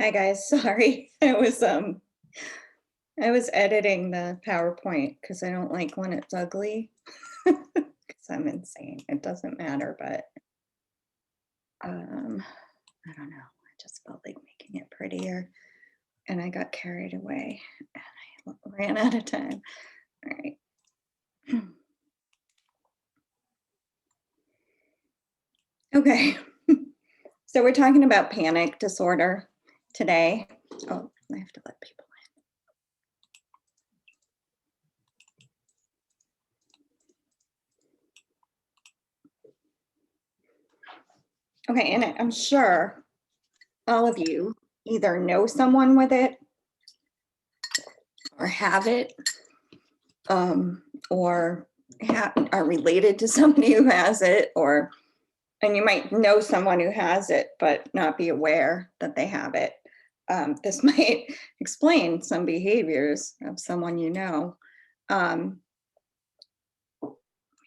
Hi guys, sorry. I was editing the PowerPoint because I don't like when it's ugly. Because I'm insane. It doesn't matter, but um I don't know. I just felt like making it prettier and I got carried away and I ran out of time. All right. Okay. So we're talking about panic disorder today. Oh, I have to let people in. Okay, and I'm sure all of you either know someone with it or have it, or are related to somebody who has it, or and you might know someone who has it but not be aware that they have it. This might explain some behaviors of someone you know. Make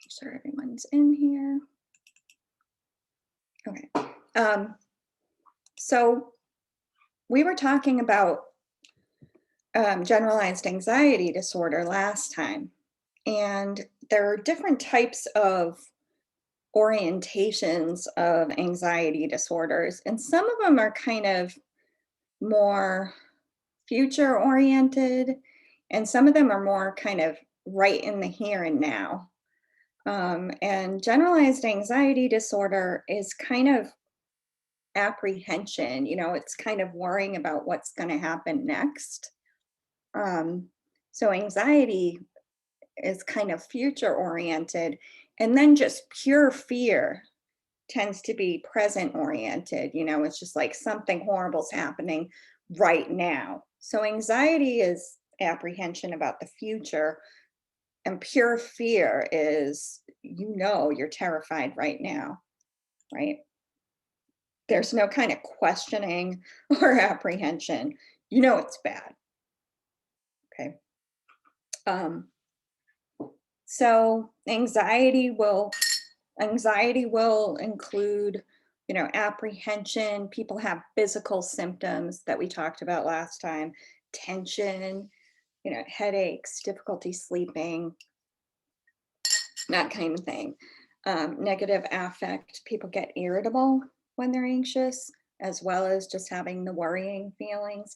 sure everyone's in here. Okay. So we were talking about generalized anxiety disorder last time, and there are different types of orientations of anxiety disorders, and some of them are kind of more future oriented, and some of them are more kind of right in the here and now. And generalized anxiety disorder is kind of apprehension, it's kind of worrying about what's going to happen next. Um, so, anxiety is kind of future oriented, and then just pure fear tends to be present oriented. It's just like something horrible's happening right now. So anxiety is apprehension about the future, and pure fear is, you're terrified right now, right? There's no kind of questioning or apprehension. It's bad. Okay. Um, so anxiety will include, apprehension. People have physical symptoms that we talked about last time, tension, headaches, difficulty sleeping, that kind of thing. Negative affect, people get irritable when they're anxious, as well as just having the worrying feelings.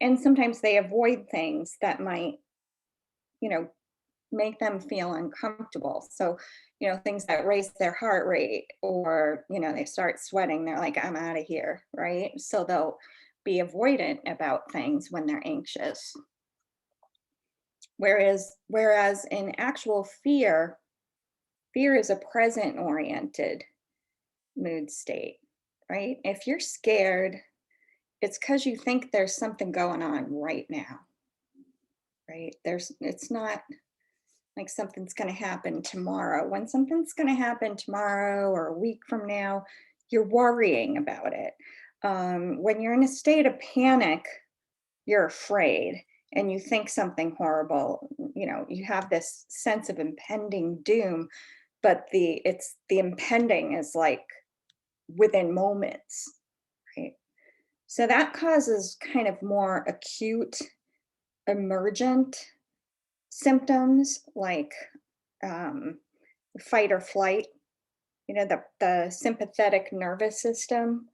And sometimes they avoid things that might, you know, make them feel uncomfortable. So, things that raise their heart rate, or, they start sweating, they're like, I'm out of here, right? So they'll be avoidant about things when they're anxious. Whereas in actual fear is a present oriented mood state, right? If you're scared, it's because you think there's something going on right now, right? It's not like something's going to happen tomorrow. When something's going to happen tomorrow or a week from now, you're worrying about it. When you're in a state of panic, you're afraid and you think something horrible. You have this sense of impending doom, but the impending is like within moments, right? So that causes kind of more acute, emergent symptoms like um, fight or flight. The sympathetic nervous system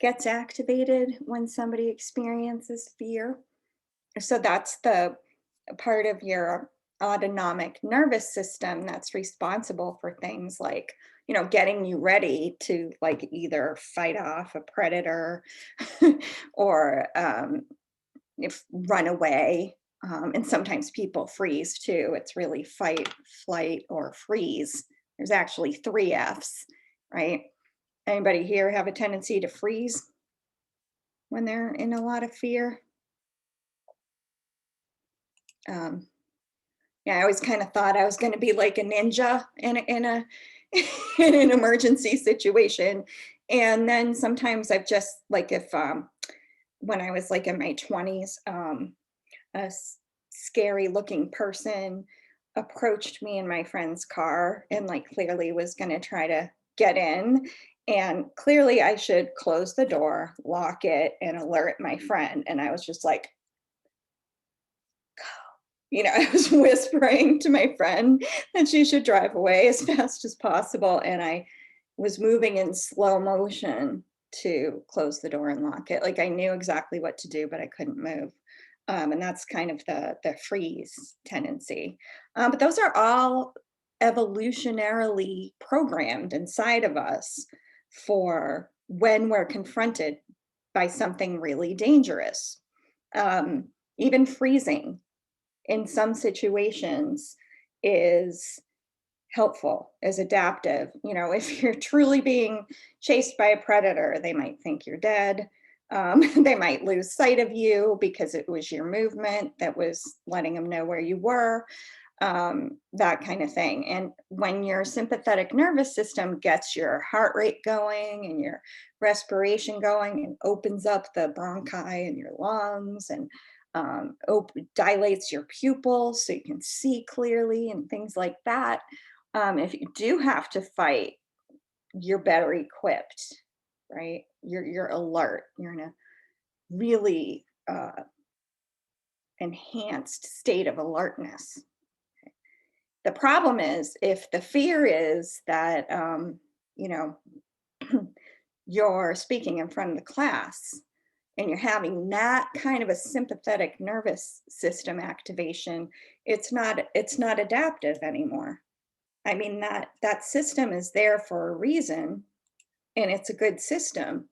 gets activated when somebody experiences fear. So that's the part of your autonomic nervous system that's responsible for things like, getting you ready to like either fight off a predator or if run away. And sometimes people freeze too. It's really fight, flight, or freeze. There's actually three F's, right? Anybody here have a tendency to freeze when they're in a lot of fear? Um, yeah, I always kind of thought I was going to be like a ninja in a in an emergency situation, and then sometimes I've just like if when I was like in my 20s, a scary looking person approached me in my friend's car and like clearly was going to try to get in, And clearly I should close the door, lock it, and alert my friend. And I was just like, I was whispering to my friend that she should drive away as fast as possible. And I was moving in slow motion to close the door and lock it. Like I knew exactly what to do, but I couldn't move. And that's kind of the freeze tendency. But those are all evolutionarily programmed inside of us for when we're confronted by something really dangerous. Um, Even freezing in some situations is helpful, is adaptive. If you're truly being chased by a predator, they might think you're dead. They might lose sight of you because it was your movement that was letting them know where you were, that kind of thing. And when your sympathetic nervous system gets your heart rate going and your respiration going and opens up the bronchi in your lungs and dilates your pupils so you can see clearly and things like that. If you do have to fight, you're better equipped, right? You're alert. You're in a really enhanced state of alertness. The problem is if the fear is that you know you're speaking in front of the class and you're having that kind of a sympathetic nervous system activation, it's not adaptive anymore. I mean, that system is there for a reason, and it's a good system.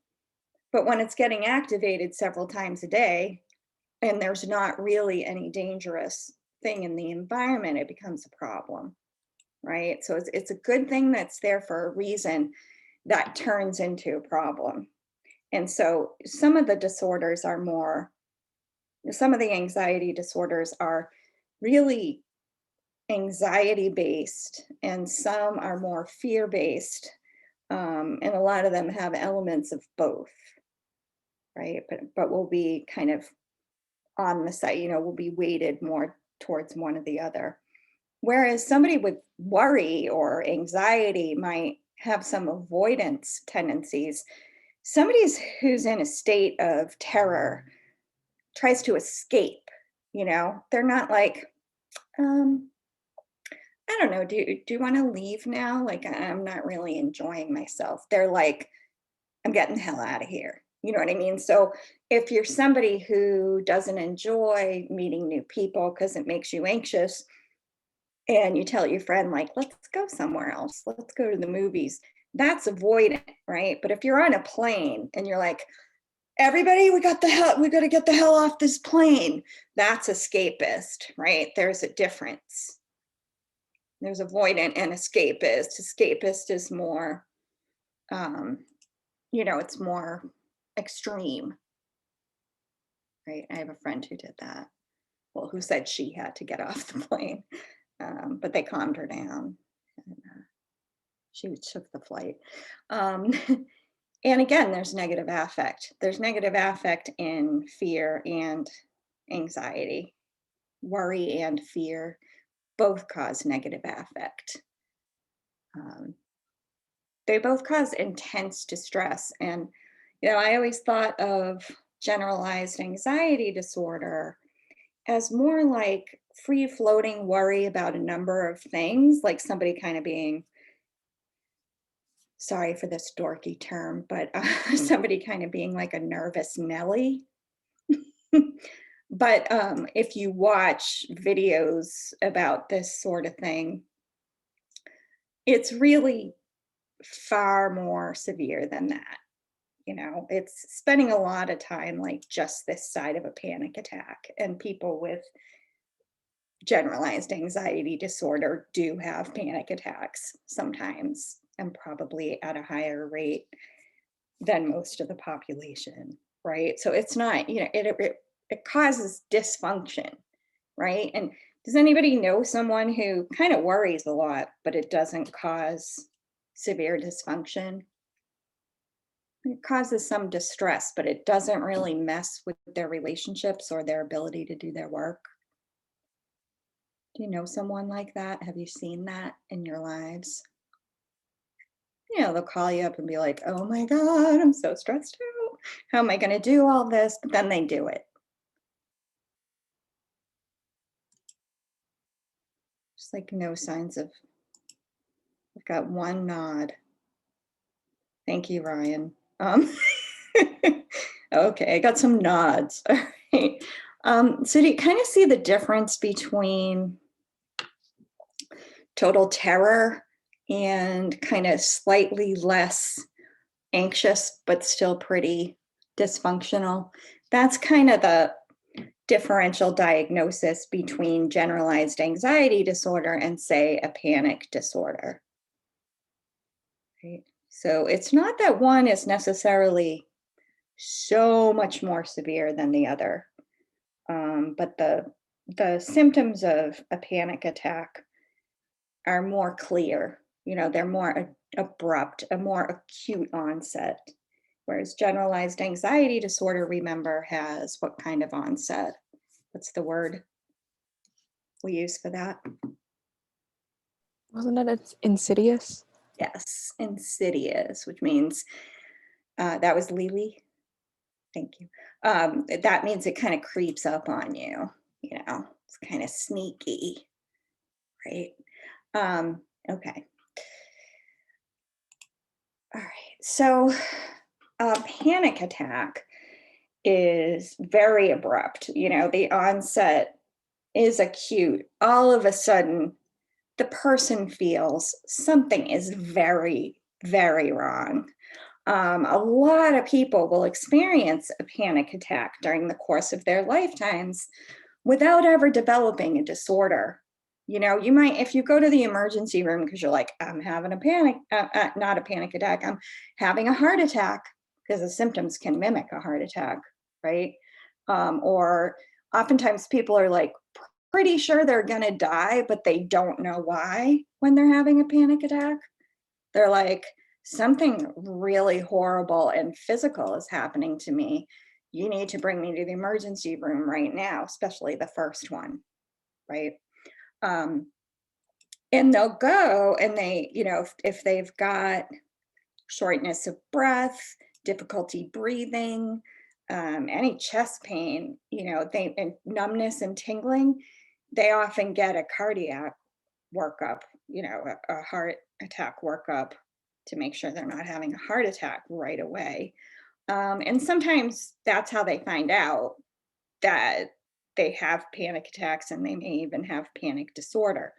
But when it's getting activated several times a day and there's not really any dangerous thing in the environment, it becomes a problem, right? So it's a good thing that's there for a reason that turns into a problem. And so some of the anxiety disorders are really anxiety based, and some are more fear based. And a lot of them have elements of both, right? But will be kind of on the side, will be weighted more towards one or the other. Whereas somebody with worry or anxiety might have some avoidance tendencies. Somebody who's in a state of terror tries to escape, they're not like, um, I don't know, do you want to leave now? Like, I'm not really enjoying myself. They're like, I'm getting the hell out of here. You know what I mean? So if you're somebody who doesn't enjoy meeting new people because it makes you anxious, and you tell your friend, like, let's go somewhere else, let's go to the movies, that's avoidant, right? But if you're on a plane and you're like, everybody, we got to get the hell off this plane, that's escapist, right? There's a difference. There's avoidant and escapist. Escapist is more, um, it's more extreme, right? I have a friend who did that. Well, who said she had to get off the plane, but they calmed her down. And, she took the flight. Um, and again, there's negative affect. There's negative affect in fear and anxiety. Worry and fear both cause negative affect. Um, they both cause intense distress. And, I always thought of generalized anxiety disorder as more like free floating worry about a number of things, like somebody kind of being, sorry for this dorky term, but somebody kind of being like a nervous Nelly. But if you watch videos about this sort of thing, it's really far more severe than that. It's spending a lot of time like just this side of a panic attack. And people with generalized anxiety disorder do have panic attacks sometimes, and probably at a higher rate than most of the population, right? So it's not, it causes dysfunction, right? And does anybody know someone who kind of worries a lot, but it doesn't cause severe dysfunction? It causes some distress, but it doesn't really mess with their relationships or their ability to do their work. Do you know someone like that? Have you seen that in your lives? they'll call you up and be like, oh my God, I'm so stressed out. How am I going to do all this? But then they do it. Just like no signs of, I've got one nod. Thank you, Ryan. Okay, I got some nods. All right. So do you kind of see the difference between total terror and kind of slightly less anxious, but still pretty dysfunctional? That's kind of the differential diagnosis between generalized anxiety disorder and, say, a panic disorder. Right? So it's not that one is necessarily so much more severe than the other, but the symptoms of a panic attack are more clear. They're more abrupt, a more acute onset. Whereas generalized anxiety disorder, remember, has what kind of onset? What's the word we use for that? Wasn't it insidious? Yes, insidious, which means that was Lily. Thank you. That means it kind of creeps up on you. It's kind of sneaky, right? Okay. All right. So a panic attack is very abrupt. The onset is acute. All of a sudden, the person feels something is very, very wrong. A lot of people will experience a panic attack during the course of their lifetimes without ever developing a disorder. You might, if you go to the emergency room because you're like, I'm having a panic, not a panic attack, I'm having a heart attack, because the symptoms can mimic a heart attack, right? Or oftentimes people are like pretty sure they're going to die, but they don't know why when they're having a panic attack. They're like, something really horrible and physical is happening to me. You need to bring me to the emergency room right now, especially the first one, right? And they'll go and they, if they've got shortness of breath, difficulty breathing, any chest pain, and numbness and tingling, they often get a cardiac workup, a heart attack workup to make sure they're not having a heart attack right away. And sometimes that's how they find out that they have panic attacks, and they may even have panic disorder.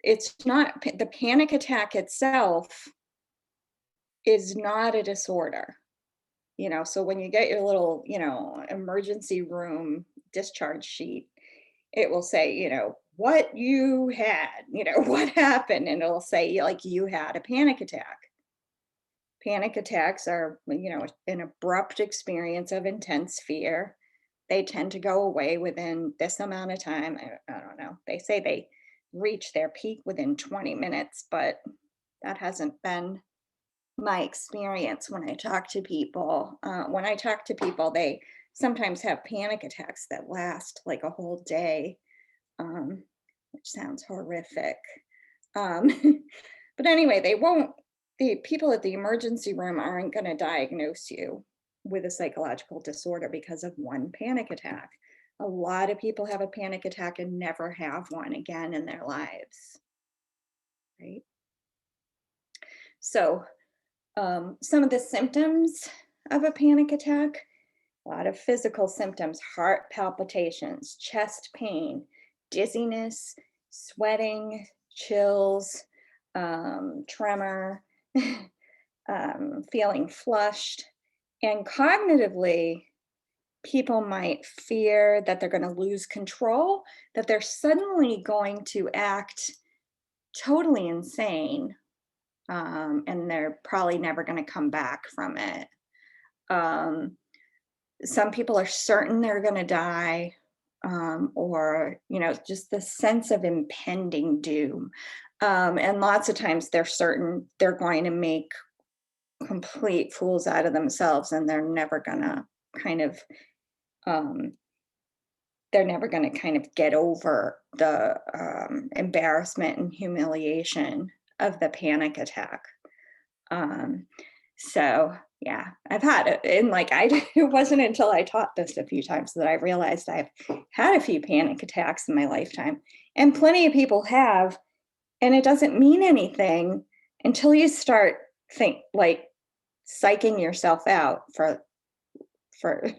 It's not, the panic attack itself is not a disorder. So when you get your little, emergency room discharge sheet, it will say, what you had, what happened, and it'll say, like, you had a panic attack. Panic attacks are, an abrupt experience of intense fear. They tend to go away within this amount of time. I don't know. They say they reach their peak within 20 minutes, but that hasn't been my experience when I talk to people. When I talk to people, they sometimes have panic attacks that last like a whole day, which sounds horrific. But anyway, the people at the emergency room aren't going to diagnose you with a psychological disorder because of one panic attack. A lot of people have a panic attack and never have one again in their lives, right? So some of the symptoms of a panic attack, a lot of physical symptoms: heart palpitations, chest pain, dizziness, sweating, chills, tremor, feeling flushed. And cognitively, people might fear that they're going to lose control, that they're suddenly going to act totally insane, and they're probably never going to come back from it. Some people are certain they're going to die, or, just the sense of impending doom. And lots of times they're certain they're going to make complete fools out of themselves, and they're never going to kind of, get over the embarrassment and humiliation of the panic attack. Um, so yeah, I've had it, and like it wasn't until I taught this a few times that I realized I've had a few panic attacks in my lifetime, and plenty of people have, and it doesn't mean anything until you start think like psyching yourself out for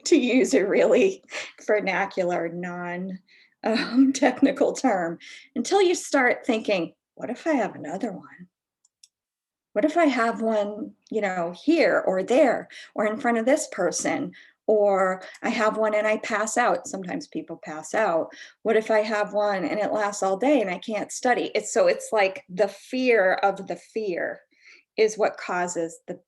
to use a really vernacular non technical term, until you start thinking, what if I have another one? What if I have one, here or there or in front of this person? Or I have one and I pass out. Sometimes people pass out. What if I have one and it lasts all day and I can't study? It's like the fear of the fear is what causes the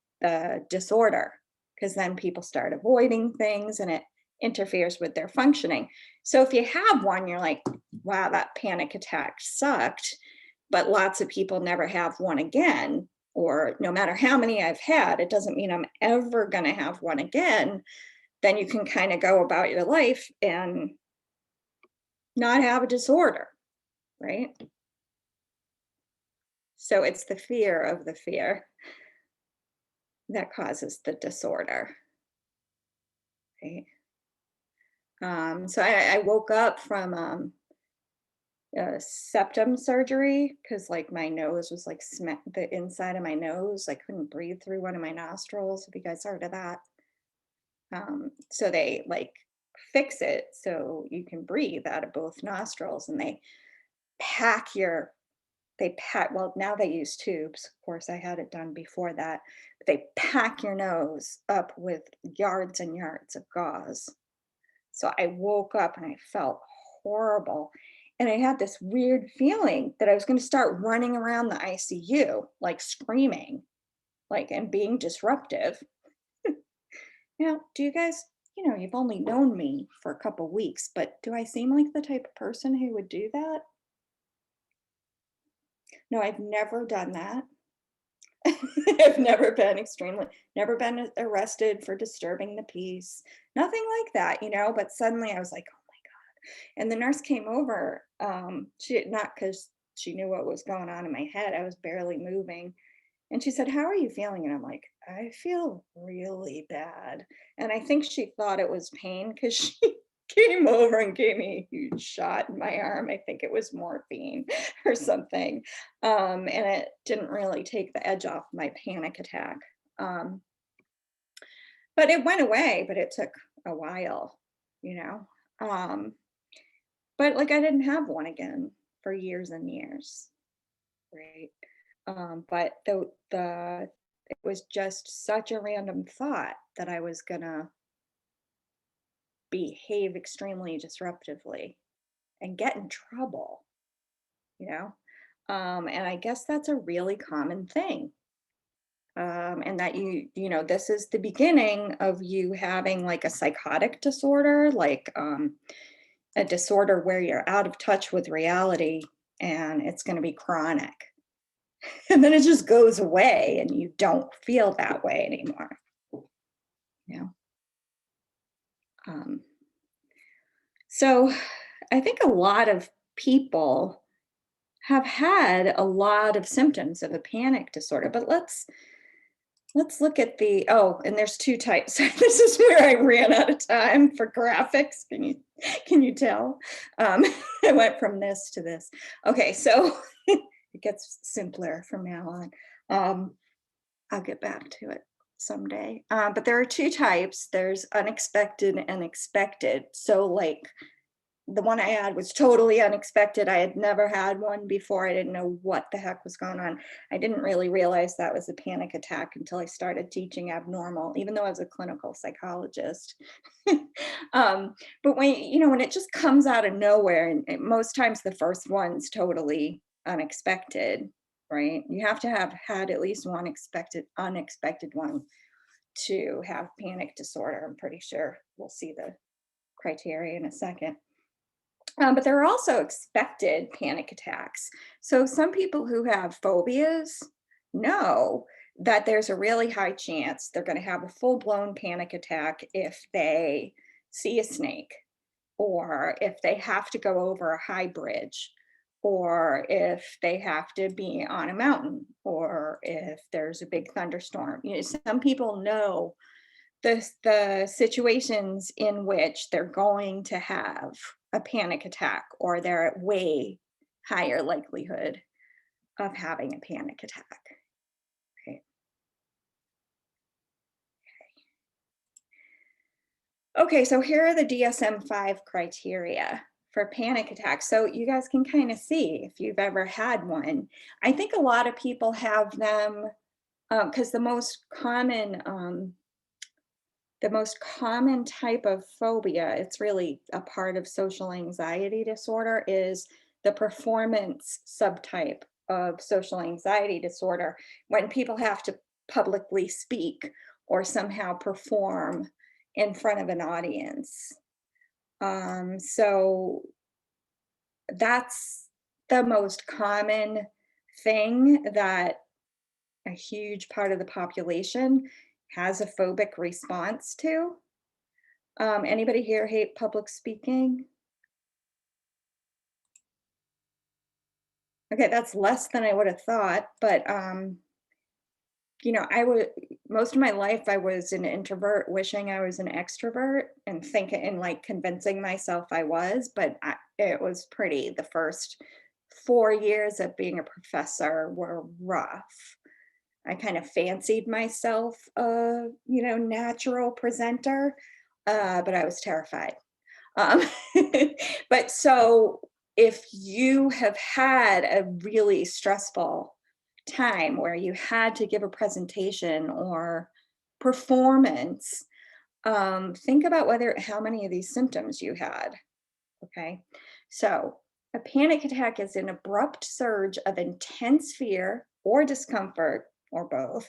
disorder, because then people start avoiding things and it interferes with their functioning. So if you have one, you're like, wow, that panic attack sucked, but lots of people never have one again, or no matter how many I've had, it doesn't mean I'm ever going to have one again. Then you can kind of go about your life and not have a disorder, right? So it's the fear of the fear that causes the disorder, right? So I woke up from septum surgery because like my nose was like the inside of my nose. I couldn't breathe through one of my nostrils. Have you guys heard of that? So they like fix it so you can breathe out of both nostrils, and pack your well, now they use tubes. Of course, I had it done before that. But they pack your nose up with yards and yards of gauze. So I woke up and I felt horrible. And I had this weird feeling that I was going to start running around the ICU, like screaming, like, and being disruptive. Now, do you guys, you've only known me for a couple weeks, but do I seem like the type of person who would do that? No, I've never done that. I've never been arrested for disturbing the peace, nothing like that, but suddenly I was like, oh my God. And the nurse came over, she did not, because she knew what was going on in my head. I was barely moving. And she said, how are you feeling? And I'm like, I feel really bad. And I think she thought it was pain because she came over and gave me a huge shot in my arm. I think it was morphine or something. And it didn't really take the edge off my panic attack. Um, but it went away, but it took a while, you know. Um, but like I didn't have one again for years and years, right? But the it was just such a random thought that I was gonna behave extremely disruptively and get in trouble, you know? And I guess that's a really common thing. And that this is the beginning of you having like a psychotic disorder, like a disorder where you're out of touch with reality, and it's going to be chronic. And then it just goes away and you don't feel that way anymore. You know? Um, so I think a lot of people have had a lot of symptoms of a panic disorder, but let's look at and there's two types. This is where I ran out of time for graphics. Can you tell? Um, I went from this to this. Okay, so it gets simpler from now on. I'll get back to it someday. But there are two types. There's unexpected and expected. So like the one I had was totally unexpected. I had never had one before. I didn't know what the heck was going on. I didn't really realize that was a panic attack until I started teaching abnormal, even though I was a clinical psychologist. But when it just comes out of nowhere, and most times the first one's totally unexpected, right? You have to have had at least one unexpected one to have panic disorder. I'm pretty sure we'll see the criteria in a second. But there are also expected panic attacks. So some people who have phobias know that there's a really high chance they're going to have a full-blown panic attack if they see a snake, or if they have to go over a high bridge, or if they have to be on a mountain, or if there's a big thunderstorm. You know, some people know the situations in which they're going to have a panic attack, or they're at way higher likelihood of having a panic attack. Right. Okay, so here are the DSM-5 criteria for panic attacks. So you guys can kind of see if you've ever had one. I think a lot of people have them because the most common type of phobia, it's really a part of social anxiety disorder, is the performance subtype of social anxiety disorder, when people have to publicly speak or somehow perform in front of an audience. So that's the most common thing that a huge part of the population has a phobic response to. Anybody here hate public speaking? Okay, that's less than I would have thought, but you know, I would most of my life I was an introvert wishing I was an extrovert and thinking and like convincing myself I was, but it was pretty the first 4 years of being a professor were rough. I kind of fancied myself a, you know, natural presenter, but I was terrified. Um, but so if you have had a really stressful time where you had to give a presentation or performance, think about whether how many of these symptoms you had. Okay. So a panic attack is an abrupt surge of intense fear or discomfort, or both,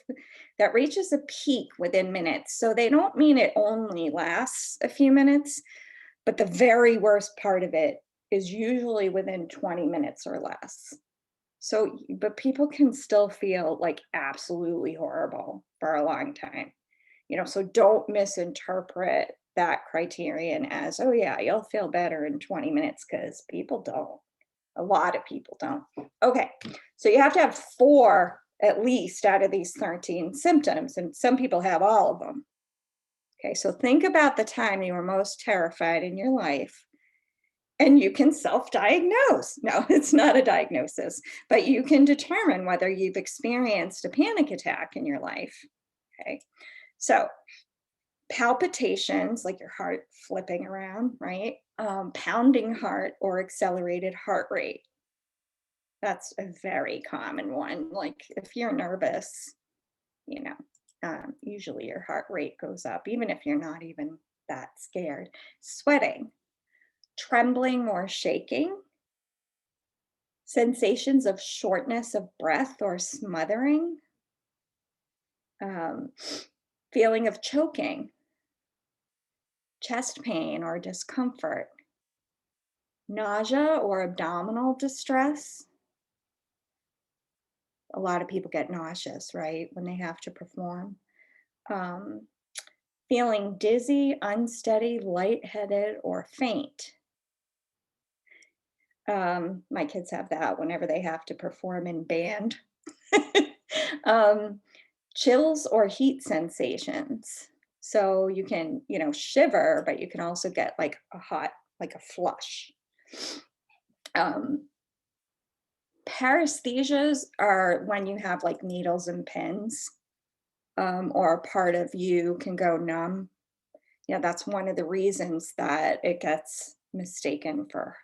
that reaches a peak within minutes. So they don't mean it only lasts a few minutes, but the very worst part of it is usually within 20 minutes or less. So, but people can still feel like absolutely horrible for a long time, you know, so don't misinterpret that criterion as, oh, yeah, you'll feel better in 20 minutes because people don't. A lot of people don't. Okay, so you have to have four at least out of these 13 symptoms, and some people have all of them. Okay, so think about the time you were most terrified in your life, and you can self diagnose. No, it's not a diagnosis, but you can determine whether you've experienced a panic attack in your life. Okay, so palpitations, like your heart flipping around, right? Pounding heart or accelerated heart rate. That's a very common one. Like if you're nervous, you know, usually your heart rate goes up, even if you're not even that scared. Sweating, trembling or shaking, sensations of shortness of breath or smothering, um, feeling of choking, chest pain or discomfort, nausea or abdominal distress. A lot of people get nauseous, right, when they have to perform. Um, feeling dizzy, unsteady, lightheaded, or faint. My kids have that whenever they have to perform in band. um, chills or heat sensations. So you can, you know, shiver, but you can also get like a hot, like a flush. Um, paresthesias are when you have like needles and pins, or a part of you can go numb. Yeah, that's one of the reasons that it gets mistaken for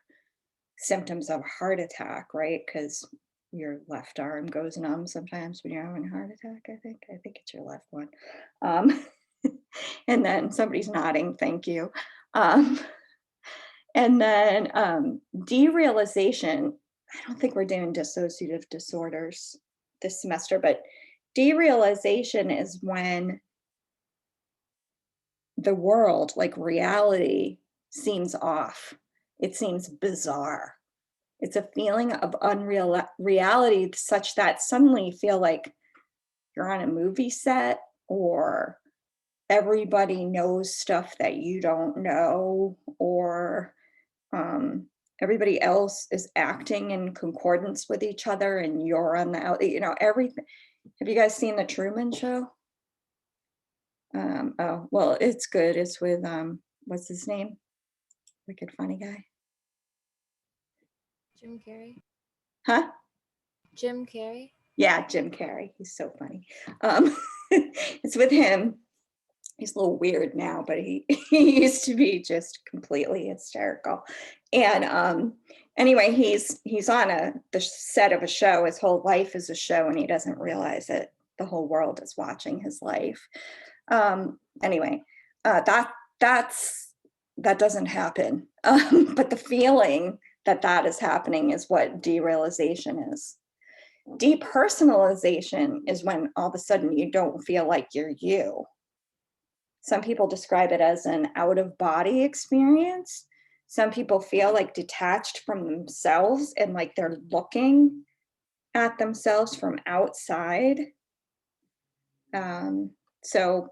symptoms of heart attack, right? Because your left arm goes numb sometimes when you're having a heart attack, I think. I think it's your left one. Um, and then somebody's nodding, thank you. Um, and then derealization. I don't think we're doing dissociative disorders this semester, but derealization is when the world, like reality, seems off. It seems bizarre. It's a feeling of unreal reality such that suddenly you feel like you're on a movie set, or everybody knows stuff that you don't know, or everybody else is acting in concordance with each other and you're on the out, everything. Have you guys seen the Truman Show? Oh, well, it's good. It's with, what's his name? Wicked funny guy. Jim Carrey. Huh? Jim Carrey. Yeah, Jim Carrey. He's so funny. It's with him. He's a little weird now, but he, he used to be just completely hysterical. And anyway, he's on the set of a show. His whole life is a show, and he doesn't realize it. The whole world is watching his life. Anyway, that doesn't happen. But the feeling that is happening is what derealization is. Depersonalization is when all of a sudden you don't feel like you're you. Some people describe it as an out-of-body experience. Some people feel like detached from themselves and like they're looking at themselves from outside. So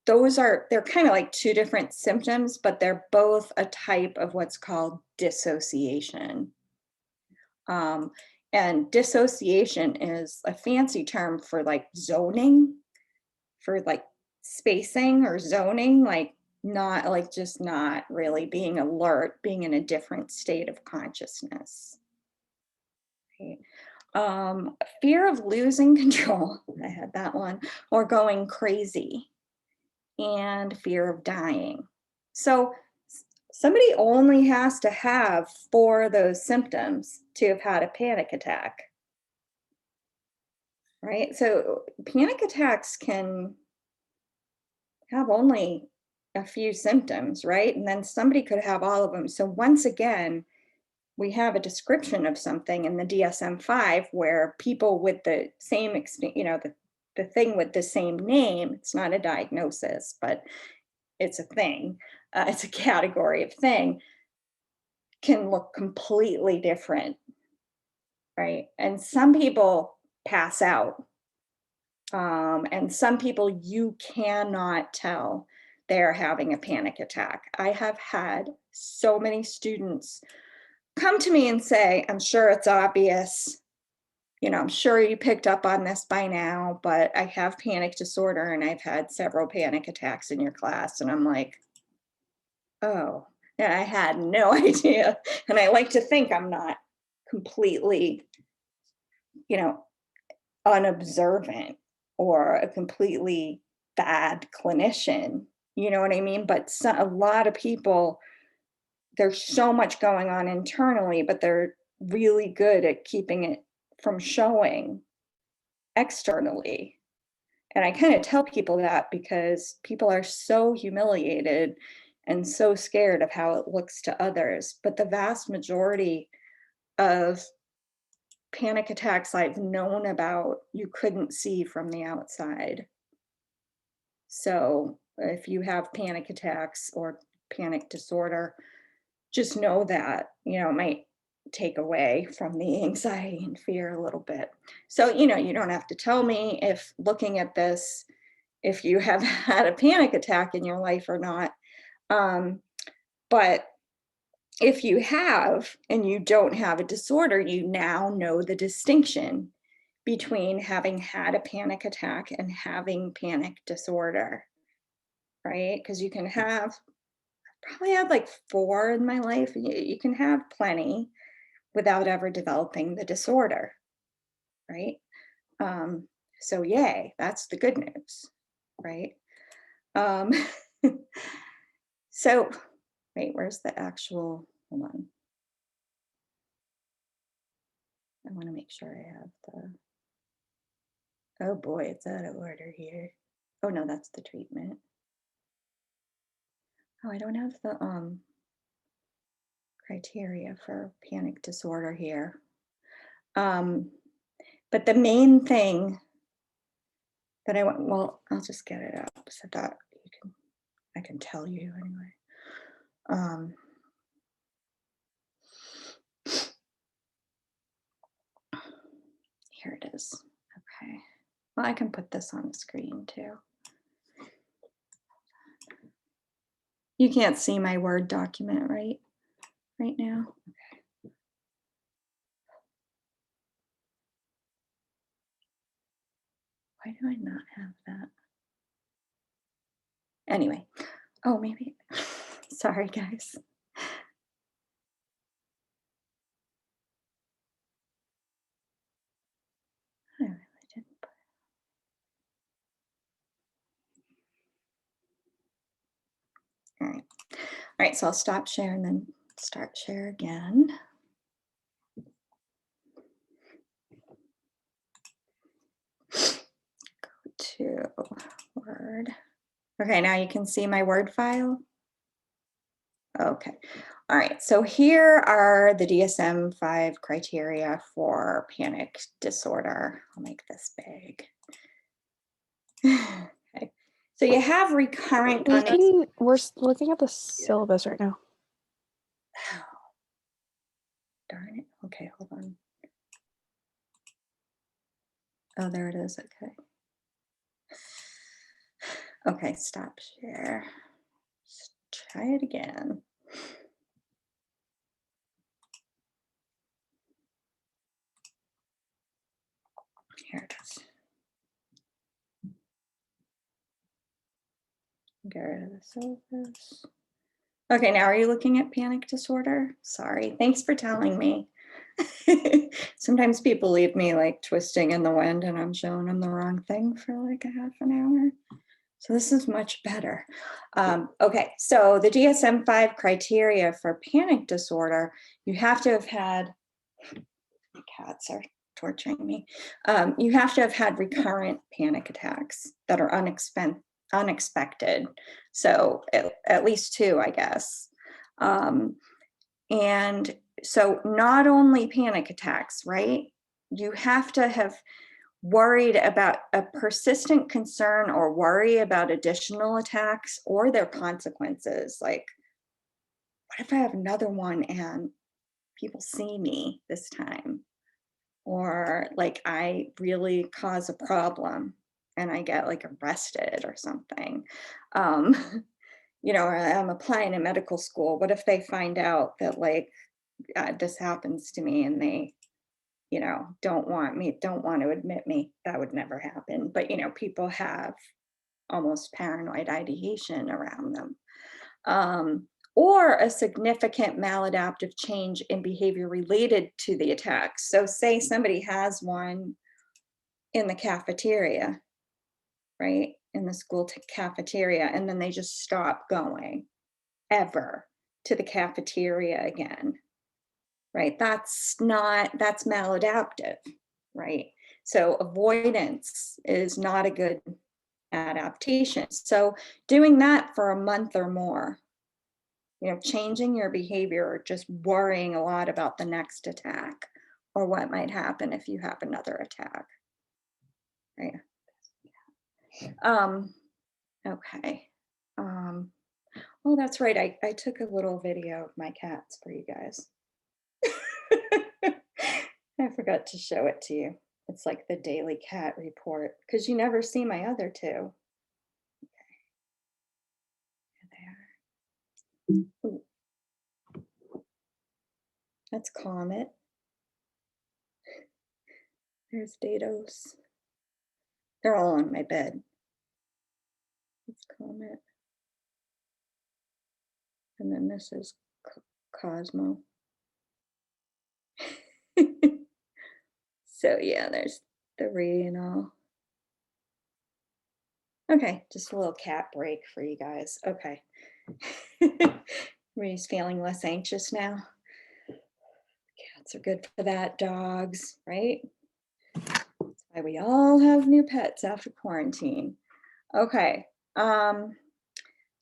they're kind of like two different symptoms, but they're both a type of what's called dissociation. And dissociation is a fancy term for like zoning, for like spacing or zoning, like not like just not really being alert, being in a different state of consciousness. Right? Fear of losing control, I had that one, or going crazy, and fear of dying. So somebody only has to have 4 of those symptoms to have had a panic attack. Right? So panic attacks can have only a few symptoms, right? And then somebody could have all of them. So once again, we have a description of something in the DSM-5 where people with the same experience, the thing with the same name, it's not a diagnosis, but it's a thing, it's a category of thing, can look completely different, right? And some people pass out. And some people you cannot tell they're having a panic attack. I have had so many students come to me and say, I'm sure it's obvious, I'm sure you picked up on this by now, but I have panic disorder and I've had several panic attacks in your class. And I'm like, oh, yeah, I had no idea. And I like to think I'm not completely, unobservant or a completely bad clinician, you know what I mean? But a lot of people, there's so much going on internally, but they're really good at keeping it from showing externally. And I kind of tell people that because people are so humiliated and so scared of how it looks to others. But the vast majority of panic attacks I've known about, you couldn't see from the outside. So if you have panic attacks or panic disorder, just know that, it might take away from the anxiety and fear a little bit. So, you don't have to tell me if looking at this, if you have had a panic attack in your life or not. But if you have and you don't have a disorder, you now know the distinction between having had a panic attack and having panic disorder, right? Because you can have, probably had like 4 in my life. You can have plenty without ever developing the disorder, right? So yay, that's the good news, right? So wait, where's the actual, hold on. I want to make sure I have oh boy, it's out of order here. Oh no, that's the treatment. Oh, I don't have the criteria for panic disorder here. But the main thing that I want, well, I'll just get it up so that I can tell you anyway. Here it is. Okay. Well, I can put this on the screen too. You can't see my Word document, right? right now? Why do I not have that? Anyway, oh, maybe, sorry guys. I really didn't put. All right, so I'll stop share and then start share again. Go to Word. Okay, now you can see my Word file. Okay, all right, so here are the DSM-5 criteria for panic disorder. I'll make this big. Okay, so you have recurrent We're looking at the syllabus right now. Oh, darn it. Okay, hold on. Oh, there it is. Okay. Okay, stop share. Let's try it again. Here it is. Get rid of the syllabus. Okay, now are you looking at panic disorder? Sorry, thanks for telling me. Sometimes people leave me like twisting in the wind and I'm showing them the wrong thing for like a half an hour. So this is much better. Okay, so the DSM-5 criteria for panic disorder, you have to have had, my cats are torturing me. You have to have had recurrent panic attacks that are unexpected. So at least 2, I guess. And so not only panic attacks, right? You have to have worried about a persistent concern or worry about additional attacks or their consequences. Like, what if I have another one and people see me this time? Or like I really cause a problem and I get like arrested or something. You know, or I'm applying to medical school. What if they find out that like this happens to me and they, you know, don't want to admit me? That would never happen. But, you know, people have almost paranoid ideation around them. Or a significant maladaptive change in behavior related to the attacks. So say somebody has one in the cafeteria, right? In the school cafeteria, and then they just stop going ever to the cafeteria again, right? That's maladaptive, right? So avoidance is not a good adaptation. So doing that for a month or more, you know, changing your behavior or just worrying a lot about the next attack or what might happen if you have another attack, right? Okay. Oh, that's right. I took a little video of my cats for you guys. I forgot to show it to you. It's like the daily cat report because you never see my other 2. Okay. There they are. Ooh. That's Comet. There's Dados. They're all on my bed. It's Comet. And then this is Cosmo. So yeah, there's 3 and all. Okay, just a little cat break for you guys. Okay. Everybody's feeling less anxious now. Cats are good for that, dogs, right? That's why we all have new pets after quarantine. Okay.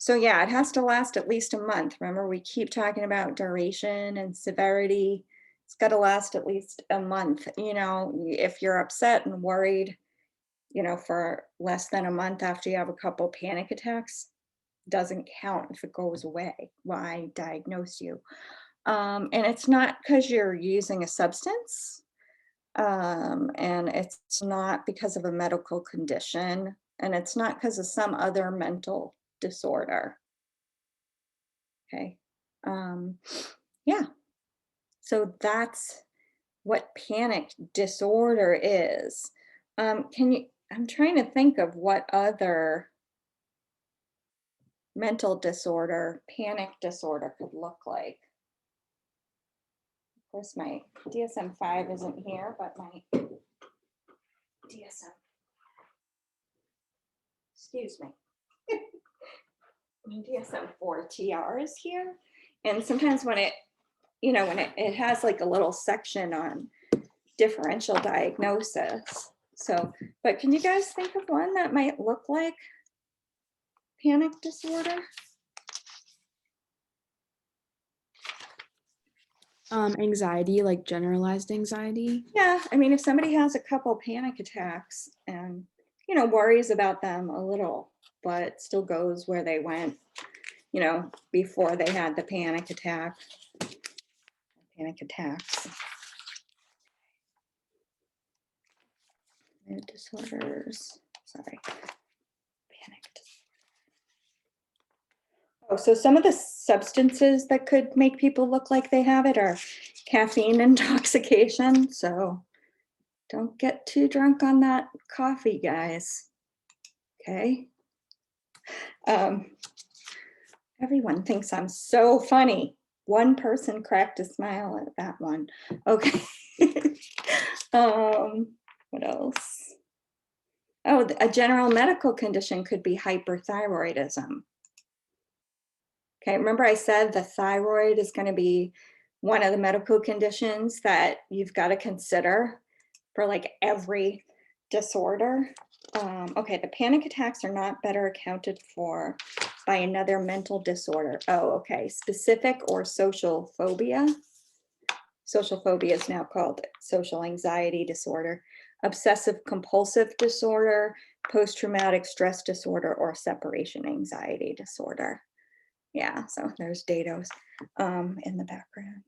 So yeah, it has to last at least a month. Remember, we keep talking about duration and severity. It's got to last at least a month. You know, if you're upset and worried, you know, for less than a month after you have a couple panic attacks, doesn't count if it goes away. Why diagnose you? And it's not because you're using a substance, and it's not because of a medical condition, and it's not because of some other mental disorder. Okay. Yeah. So that's what panic disorder is. I'm trying to think of what other mental disorder, panic disorder could look like. Of course, my DSM-5 isn't here, but my DSM, excuse me. My DSM-4 TR is here. And sometimes when it, when it has like a little section on differential diagnosis. So, but can you guys think of one that might look like panic disorder? Anxiety, like generalized anxiety. Yeah, I mean, if somebody has a couple panic attacks and, worries about them a little, but still goes where they went, before they had the panic attack. Panic attacks. Mood disorders, sorry. Panic disorder. Oh, so some of the substances that could make people look like they have it are caffeine intoxication. So don't get too drunk on that coffee, guys. Okay. Everyone thinks I'm so funny. One person cracked a smile at that one. Okay. What else? Oh, a general medical condition could be hyperthyroidism. Okay, remember I said the thyroid is going to be one of the medical conditions that you've got to consider for like every disorder. Okay, the panic attacks are not better accounted for by another mental disorder. Oh, okay, specific or social phobia. Social phobia is now called social anxiety disorder, obsessive compulsive disorder, post-traumatic stress disorder, or separation anxiety disorder. Yeah, so there's dados in the background.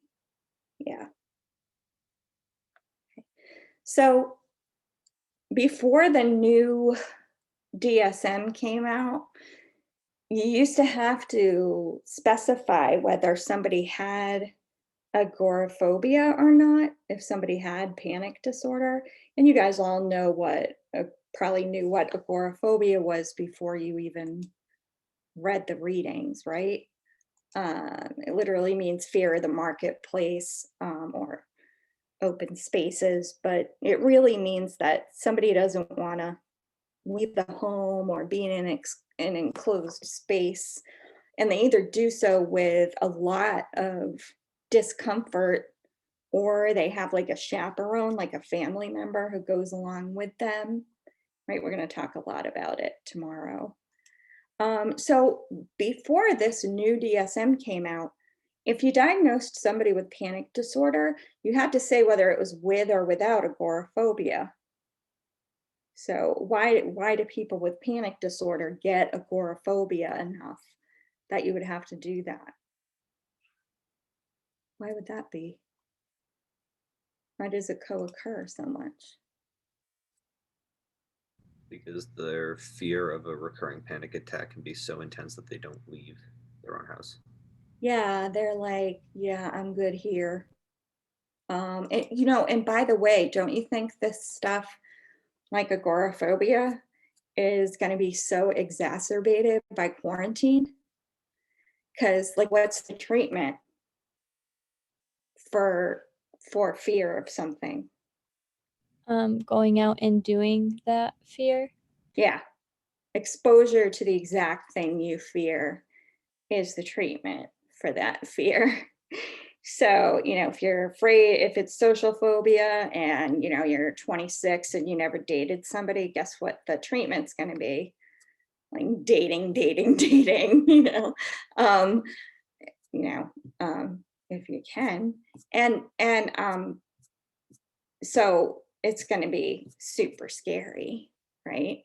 Yeah. So before the new DSM came out, you used to have to specify whether somebody had agoraphobia or not, if somebody had panic disorder. And you guys all know probably knew what agoraphobia was before you even read the readings, right? It literally means fear of the marketplace or open spaces, but it really means that somebody doesn't want to leave the home or be in an enclosed space. And they either do so with a lot of discomfort, or they have like a chaperone, like a family member who goes along with them, right? We're going to talk a lot about it tomorrow. So before this new DSM came out, if you diagnosed somebody with panic disorder, you had to say whether it was with or without agoraphobia. So why do people with panic disorder get agoraphobia enough that you would have to do that? Why would that be? Why does it co-occur so much? Because their fear of a recurring panic attack can be so intense that they don't leave their own house. Yeah, they're like, yeah, I'm good here. And by the way, don't you think this stuff like agoraphobia is going to be so exacerbated by quarantine? Because like, what's the treatment for fear of something? Going out and doing that fear. Yeah, exposure to the exact thing you fear is the treatment for that fear. So, if you're afraid, if it's social phobia and, you're 26 and you never dated somebody, guess what the treatment's going to be? Like dating, dating, dating, um, you know, if you can. And so it's going to be super scary, right?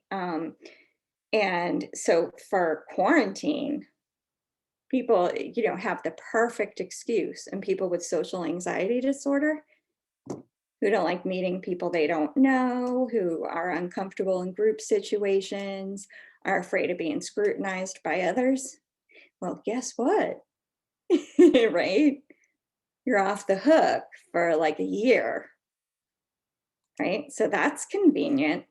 And so for quarantine, people, have the perfect excuse, and people with social anxiety disorder who don't like meeting people they don't know, who are uncomfortable in group situations, are afraid of being scrutinized by others. Well, guess what? Right? you're off the hook for like a year, right? So that's convenient.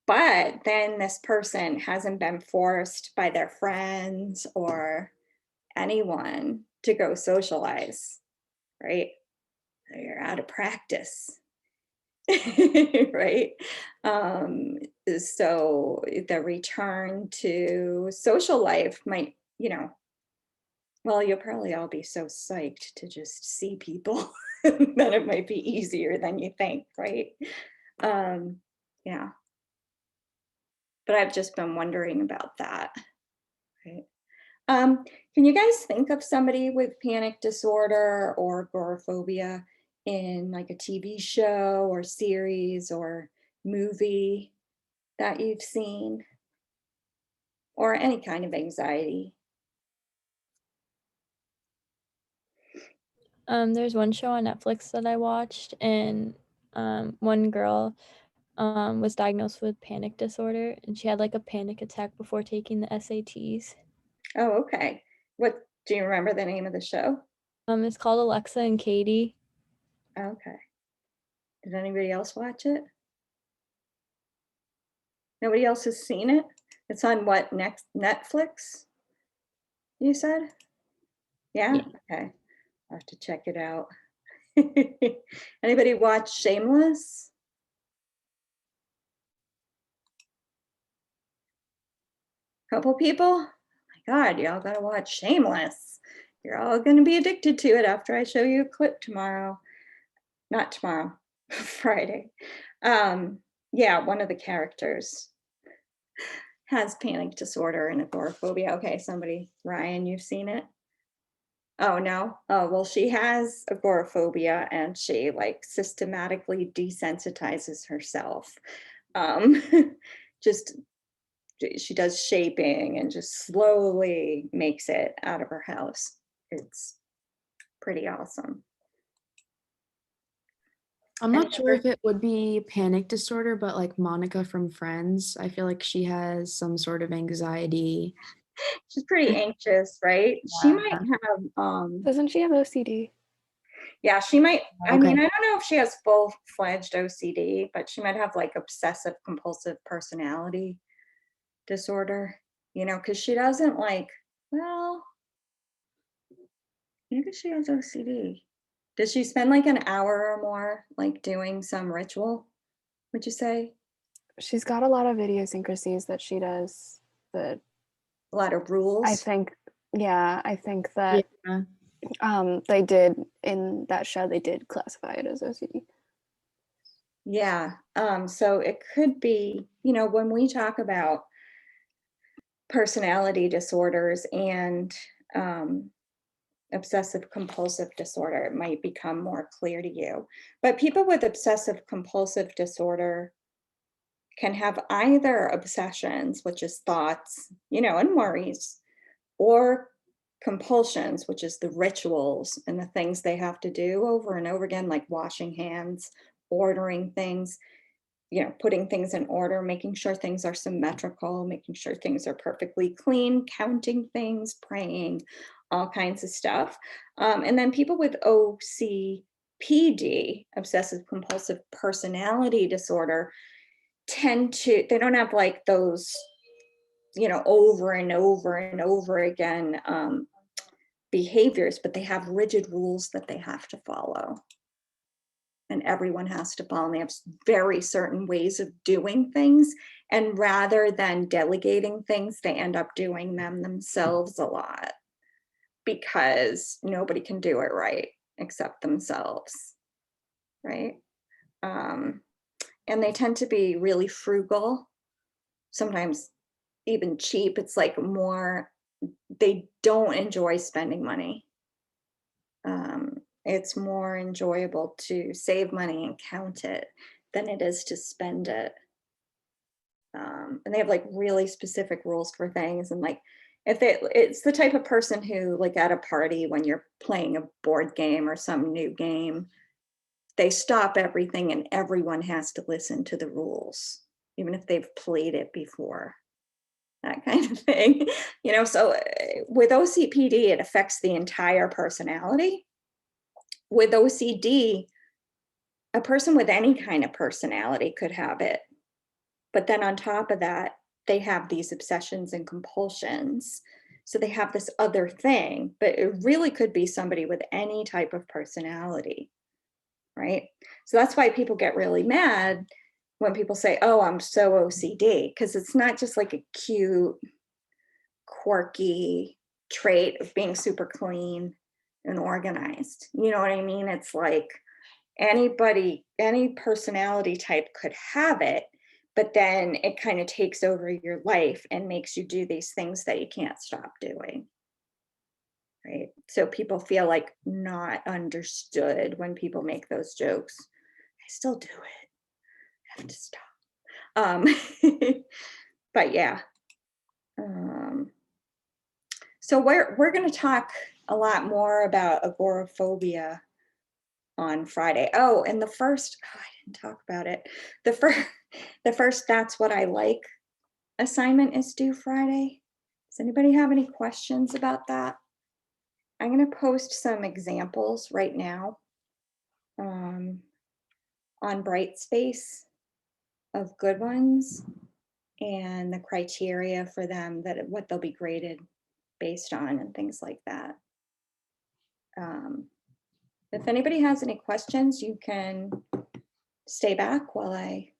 But then this person hasn't been forced by their friends or anyone to go socialize, right? You're out of practice, right? So the return to social life might, well, you'll probably all be so psyched to just see people that it might be easier than you think, right? Yeah. But I've just been wondering about that, right? Can you guys think of somebody with panic disorder or agoraphobia in like a TV show or series or movie that you've seen? Or any kind of anxiety? There's one show on Netflix that I watched, and one girl was diagnosed with panic disorder, and she had like a panic attack before taking the SATs. Oh, okay. What do you remember the name of the show? It's called Alexa and Katie. Okay. Did anybody else watch it? Nobody else has seen it? It's on what, next Netflix? You said? Yeah? Yeah. Okay. I'll have to check it out. Anybody watch Shameless? Couple people? My God, y'all gotta watch Shameless. You're all gonna be addicted to it after I show you a clip tomorrow. Not tomorrow, Friday. Yeah, one of the characters has panic disorder and agoraphobia. Okay, somebody, Ryan, you've seen it? Oh, no? Oh, well, she has agoraphobia and she like systematically desensitizes herself. Um, just she does shaping and just slowly makes it out of her house. It's pretty awesome. I'm Any not sure other- if it would be panic disorder, but like Monica from Friends, I feel like she has some sort of anxiety. She's pretty anxious, right? She Yeah. might have Doesn't she have OCD? yeah, she might, I Okay. mean, I don't know if she has full-fledged OCD, but she might have like obsessive compulsive personality disorder, because she doesn't like, well, maybe she has OCD. Does she spend like an hour or more like doing some ritual, would you say? She's got a lot of idiosyncrasies that she does that A lot of rules? I think that Yeah. they did in that show, they did classify it as OCD. Yeah. So it could be, when we talk about personality disorders and obsessive compulsive disorder, it might become more clear to you. But people with obsessive compulsive disorder can have either obsessions, which is thoughts, and worries, or compulsions, which is the rituals and the things they have to do over and over again, like washing hands, ordering things, putting things in order, making sure things are symmetrical, making sure things are perfectly clean, counting things, praying, all kinds of stuff. And then people with OCPD, obsessive compulsive personality disorder, they don't have like those, over and over and over again behaviors, but they have rigid rules that they have to follow. And everyone has to follow. And they have very certain ways of doing things. And rather than delegating things, they end up doing them themselves a lot because nobody can do it right except themselves, right? And they tend to be really frugal, sometimes even cheap. It's like they don't enjoy spending money. It's more enjoyable to save money and count it than it is to spend it. And they have like really specific rules for things. And like, it's the type of person who like at a party when you're playing a board game or some new game, they stop everything and everyone has to listen to the rules, even if they've played it before. That kind of thing, so with OCPD, it affects the entire personality. with OCD, a person with any kind of personality could have it. But then on top of that, they have these obsessions and compulsions. So they have this other thing, but it really could be somebody with any type of personality, right? So that's why people get really mad when people say, oh, I'm so OCD, because it's not just like a cute, quirky trait of being super clean and organized. You know what I mean? It's like anybody, any personality type could have it, but then it kind of takes over your life and makes you do these things that you can't stop doing. Right? So people feel like not understood when people make those jokes. I still do it. I have to stop. But yeah. So we're going to talk a lot more about agoraphobia on Friday. Oh, and the first, I didn't talk about it. The first That's What I Like assignment is due Friday. Does anybody have any questions about that? I'm going to post some examples right now on Brightspace of good ones and the criteria for them, that what they'll be graded based on and things like that. If anybody has any questions, you can stay back while I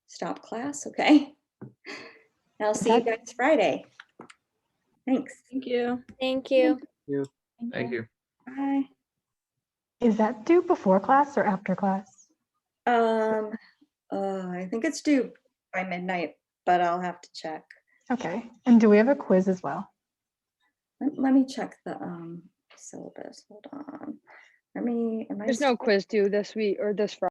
stop class, okay? And I'll see you guys Friday. Thanks. Thank you. Thank you. Thank you. Bye. Is that due before class or after class? I think it's due by midnight, but I'll have to check. Okay. And do we have a quiz as well? Let me check the syllabus. Hold on. Let me. There's no quiz due this week or this Friday.